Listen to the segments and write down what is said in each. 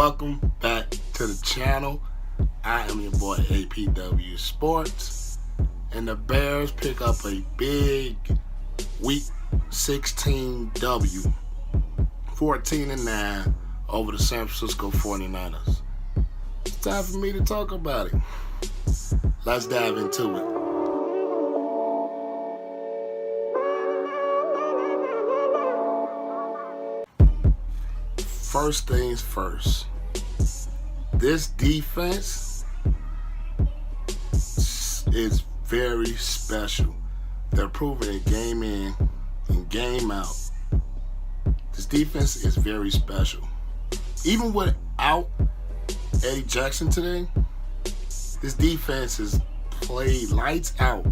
Welcome back to the channel. I am your boy APW Sports, and the Bears pick up a big Week 16 W, 14-9 over the San Francisco 49ers. It's time for me to talk about it. Let's dive into it. First things first, this defense is very special. They're proving it game in and game out. This defense is very special. Even without Eddie Jackson today, this defense has played lights out,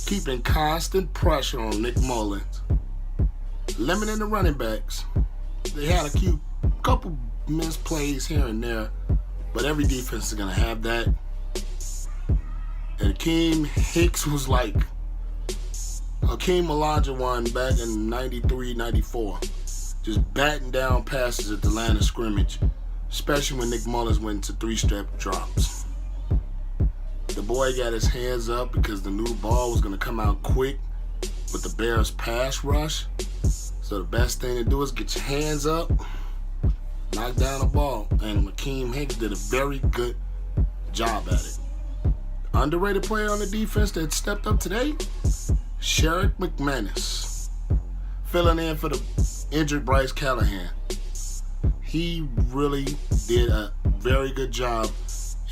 keeping constant pressure on Nick Mullins, limiting the running backs. They had a couple missed plays here and there, but every defense is going to have that. And Akeem Hicks was like Hakeem Olajuwon back in 93, 94. Just batting down passes at the line of scrimmage, especially when Nick Mullins went to 3-step drops. The boy got his hands up because the new ball was going to come out quick with the Bears pass rush. So the best thing to do is get your hands up, knock down the ball, and Akeem Hicks did a very good job at it. Underrated player on the defense that stepped up today, Sherrick McManus, filling in for the injured Bryce Callahan. He really did a very good job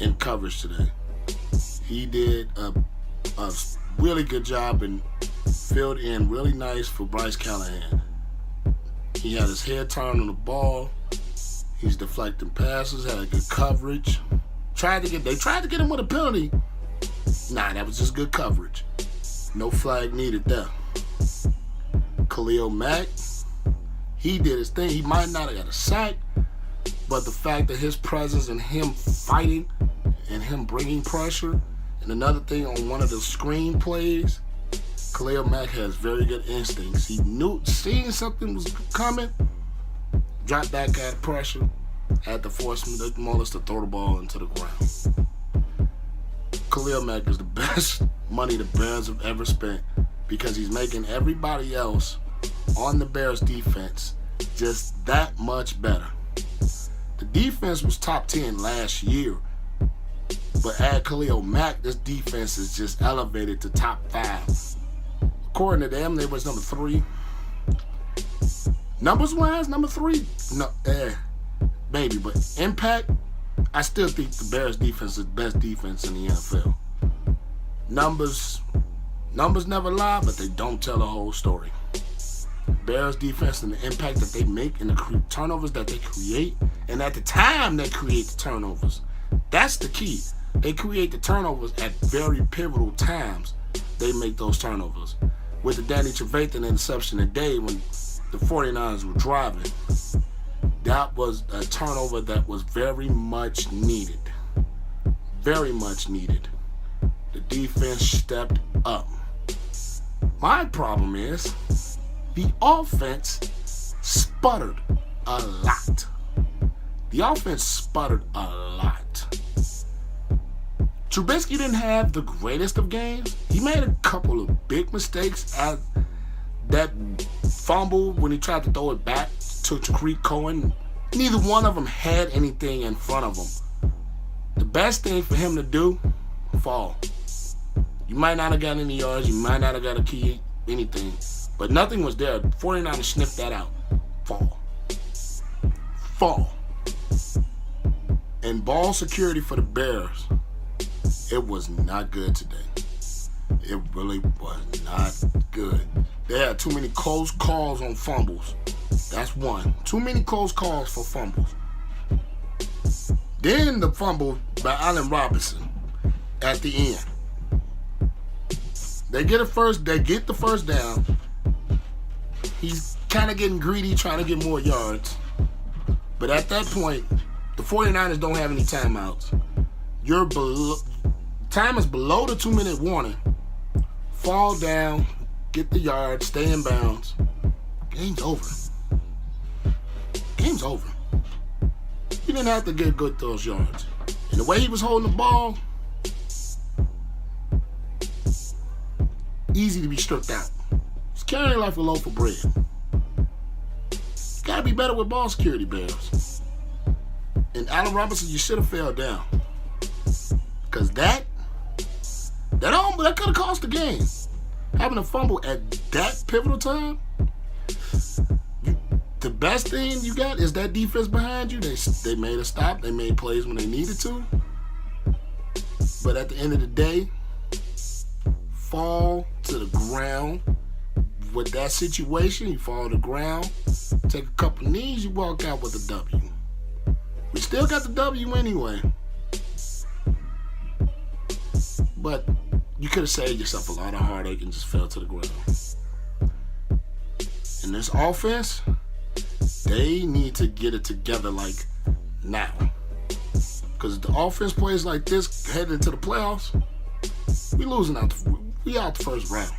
in coverage today. He did a really good job and filled in really nice for Bryce Callahan. He had his head turned on the ball. He's deflecting passes, had a good coverage. They tried to get him with a penalty. Nah, that was just good coverage. No flag needed there. Khalil Mack, he did his thing. He might not have got a sack, but the fact that his presence and him fighting and him bringing pressure, and another thing on one of the screen plays, Khalil Mack has very good instincts. He knew, seeing something was coming, dropped back out of pressure, had to force Nick Mullins to throw the ball into the ground. Khalil Mack is the best money the Bears have ever spent because he's making everybody else on the Bears defense just that much better. The defense was top 10 last year, but add Khalil Mack, this defense is just elevated to top 5. According to them, they was number 3. Numbers-wise, number 3? No, maybe, but impact, I still think the Bears defense is the best defense in the NFL. Numbers never lie, but they don't tell the whole story. Bears defense and the impact that they make and the turnovers that they create, and at the time they create the turnovers. That's the key. They create the turnovers at very pivotal times. They make those turnovers. With the Danny Trevathan interception today when the 49ers were driving, that was a turnover that was very much needed. Very much needed. The defense stepped up. My problem is the offense sputtered a lot. The offense sputtered a lot. Trubisky didn't have the greatest of games. He made a couple of big mistakes at that fumble when he tried to throw it back to Tariq Cohen. Neither one of them had anything in front of them. The best thing for him to do, fall. You might not have got any yards. You might not have got a key, anything. But nothing was there. 49ers sniffed that out. Fall. And ball security for the Bears, it was not good today. It really was not good. They had too many close calls on fumbles. That's one. Too many close calls for fumbles. Then the fumble by Allen Robinson at the end. They get the first down. He's kind of getting greedy, trying to get more yards. But at that point, the 49ers don't have any timeouts. Time is below the 2-minute warning. Fall down, get the yard, stay in bounds. Game's over. didn't have to get good those yards. And the way he was holding the ball, easy to be stripped out. He's carrying like a loaf of bread. Gotta be better with ball security, Bears. And Allen Robinson, you should have fell down. Because that could have cost the game. Having a fumble at that pivotal time, the best thing you got is that defense behind you. They made a stop. They made plays when they needed to. But at the end of the day, fall to the ground with that situation. You fall to the ground, take a couple knees, you walk out with a W. We still got the W anyway. But you could have saved yourself a lot of heartache and just fell to the ground. In this offense, they need to get it together like now. Because if the offense plays like this heading into the playoffs, we out the first round.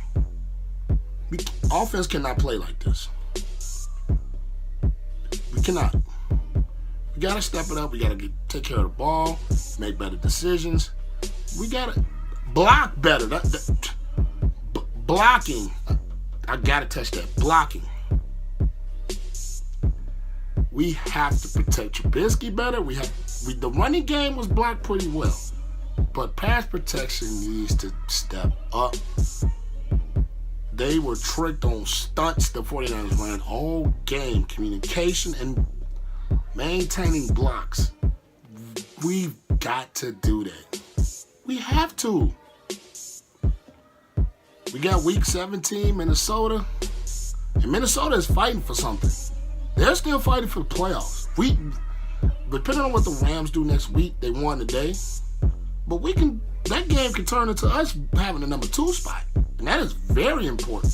Offense cannot play like this. We cannot. We gotta step it up. We gotta take care of the ball, make better decisions. We gotta block better. Blocking. I gotta touch that. Blocking. We have to protect Trubisky better. The running game was blocked pretty well, but pass protection needs to step up. They were tricked on stunts the 49ers ran all game. Communication and maintaining blocks. We've got to do that. We have to. We got week 17, Minnesota. And Minnesota is fighting for something. They're still fighting for the playoffs. Depending on what the Rams do next week, they won today. But that game can turn into us having the number 2 spot. And that is very important.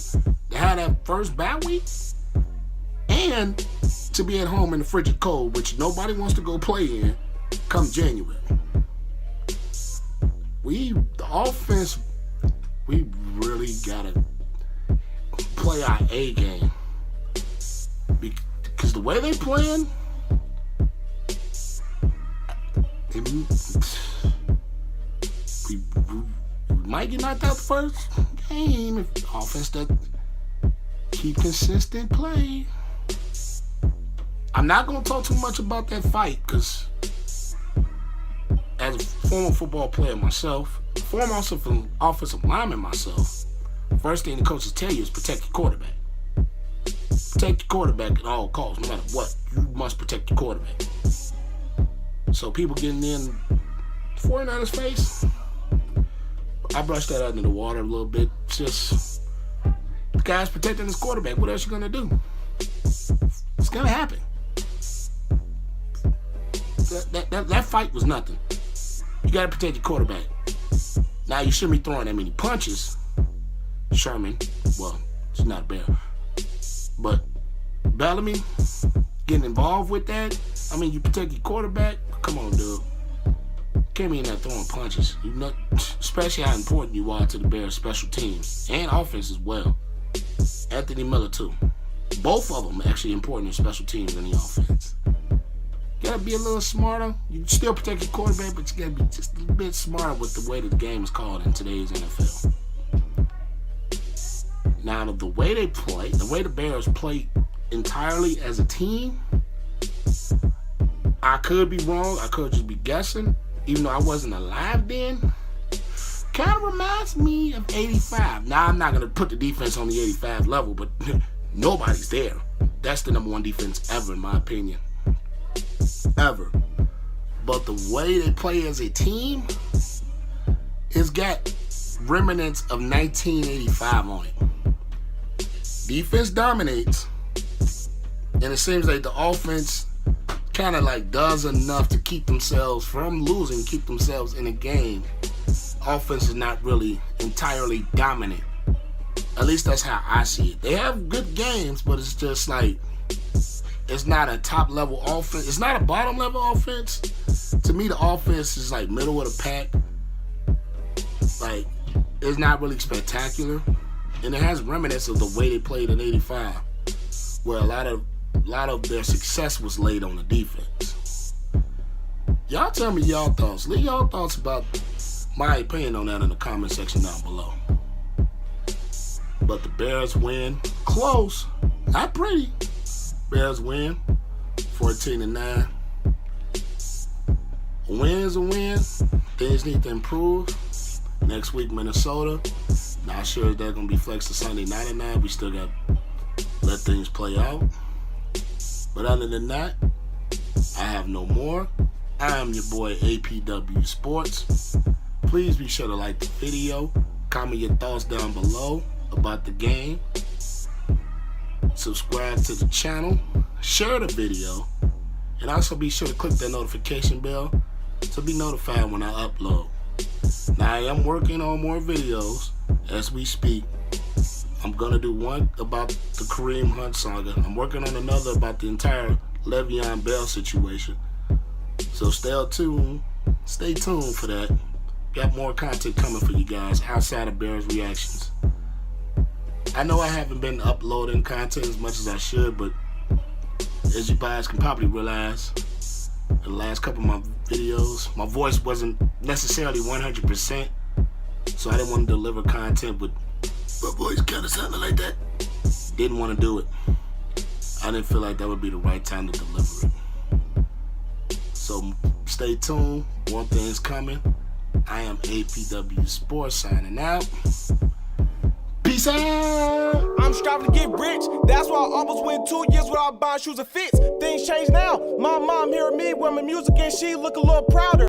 To have that first bye week and to be at home in the frigid cold, which nobody wants to go play in come January. The offense, we really gotta play our A game. Because the way they playing, we might get knocked out the first game if the offense doesn't keep consistent play. I'm not going to talk too much about that fight because as a former football player myself, former offensive lineman myself, first thing the coaches tell you is protect your quarterback. Protect your quarterback at all costs, no matter what. You must protect your quarterback. So people getting in 49ers face, I brushed that under the water a little bit. It's just the guy's protecting his quarterback. What else you gonna do? It's gonna happen. That fight was nothing. You gotta protect your quarterback. Now you shouldn't be throwing that many punches. Sherman, well, it's not a bear. But Bellamy getting involved with that. I mean, you protect your quarterback. Come on, dude. Can't be in there throwing punches. You know, especially how important you are to the Bears' special teams and offense as well. Anthony Miller too. Both of them actually important in special teams and the offense. You gotta be a little smarter. You still protect your quarterback, but you gotta be just a little bit smarter with the way that the game is called in today's NFL. Now, the way they play, the way the Bears play entirely as a team, I could be wrong. I could just be guessing, even though I wasn't alive then. Kind of reminds me of 85. Now, I'm not going to put the defense on the 85 level, but nobody's there. That's the number 1 defense ever, in my opinion. Ever. But the way they play as a team, it's got remnants of 1985 on it. Defense dominates, and it seems like the offense kind of like does enough to keep themselves from losing, keep themselves in a game. Offense is not really entirely dominant. At least that's how I see it. They have good games, but it's just like it's not a top level offense. It's not a bottom level offense. To me, the offense is like middle of the pack. Like, it's not really spectacular. And it has remnants of the way they played in 85, where a lot of their success was laid on the defense. Y'all tell me y'all thoughts. Leave y'all thoughts about my opinion on that in the comment section down below. But the Bears win close, not pretty. Bears win 14-9. A win is a win. Things need to improve. Next week, Minnesota. Not sure if they're going to be flexed to Sunday night or not. We still got to let things play out. But other than that, I have no more. I am your boy APW Sports. Please be sure to like the video. Comment your thoughts down below about the game. Subscribe to the channel. Share the video. And also be sure to click that notification bell to be notified when I upload. Now I am working on more videos as we speak. I'm going to do one about the Kareem Hunt saga. I'm working on another about the entire Le'Veon Bell situation. So stay tuned for that. Got more content coming for you guys outside of Bears reactions. I know I haven't been uploading content as much as I should, but as you guys can probably realize, in the last couple of my videos, my voice wasn't necessarily 100%, so I didn't want to deliver content, but my voice kind of sounded like that. Didn't want to do it. I didn't feel like that would be the right time to deliver it. So stay tuned. More things coming. I am APW Sports signing out. Peace out. I'm striving to get rich. That's why I almost went 2 years without buying shoes and fits. Things change now. My mom hearing me wear my music and she look a little prouder.